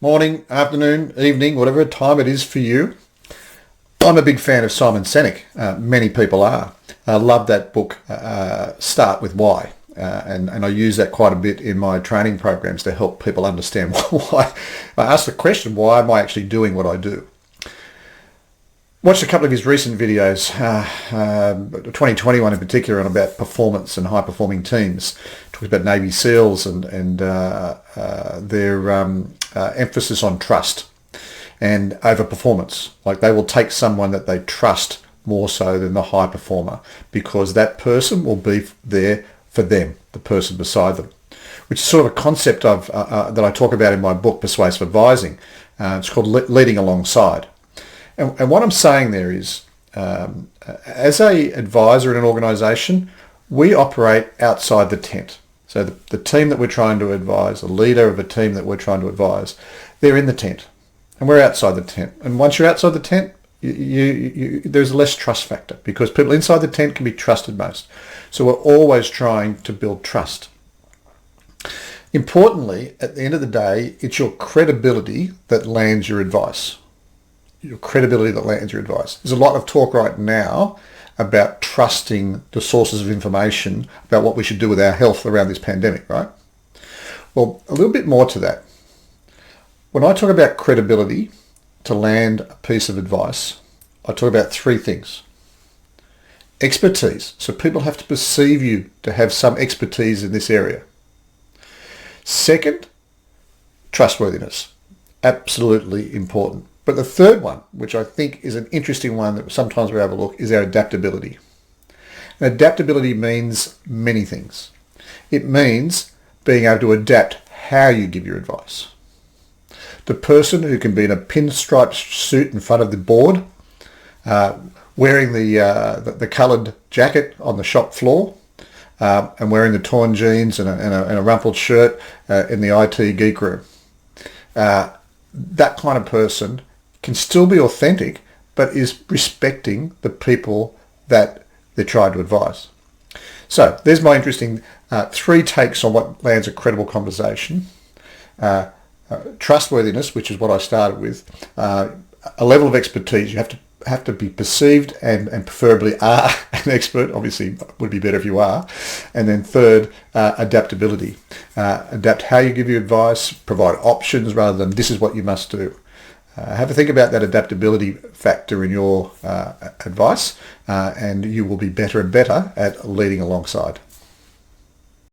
morning, afternoon, evening, whatever time it is for you. I'm a big fan of Simon Sinek. Many people are. I love that book, Start With Why. And I use that quite a bit in my training programs to help people understand why. I ask the question, why am I actually doing what I do? Watched a couple of his recent videos, 2021 in particular, on about performance and high-performing teams. Talks about Navy SEALs and their emphasis on trust and over performance. Like, they will take someone that they trust more so than the high performer, because that person will be there for them, the person beside them, which is sort of a concept of that I talk about in my book, Persuasive Advising. It's called Leading Alongside. And what I'm saying there is, as a advisor in an organisation, we operate outside the tent. So the team that we're trying to advise, the leader of a team that we're trying to advise, they're in the tent, and we're outside the tent. And once you're outside the tent, there's a less trust factor, because people inside the tent can be trusted most. So we're always trying to build trust. Importantly, at the end of the day, it's your credibility that lands your advice. Your credibility that lands your advice. There's a lot of talk right now about trusting the sources of information about what we should do with our health around this pandemic, right? Well, a little bit more to that. When I talk about credibility to land a piece of advice, I talk about three things. Expertise. So people have to perceive you to have some expertise in this area. Second, trustworthiness. Absolutely important. But the third one, which I think is an interesting one that sometimes we overlook, is our adaptability. And adaptability means many things. It means being able to adapt how you give your advice. The person who can be in a pinstripe suit in front of the board, wearing the coloured jacket on the shop floor, and wearing the torn jeans and a rumpled shirt in the IT geek room. That kind of person can still be authentic, but is respecting the people that they're trying to advise. So there's my interesting three takes on what lands a credible conversation. Trustworthiness, which is what I started with. A level of expertise. You have to be perceived and preferably are an expert. Obviously, would be better if you are. And then third, adaptability. Adapt how you give your advice. Provide options rather than this is what you must do. Have a think about that adaptability factor in your advice, and you will be better and better at leading alongside.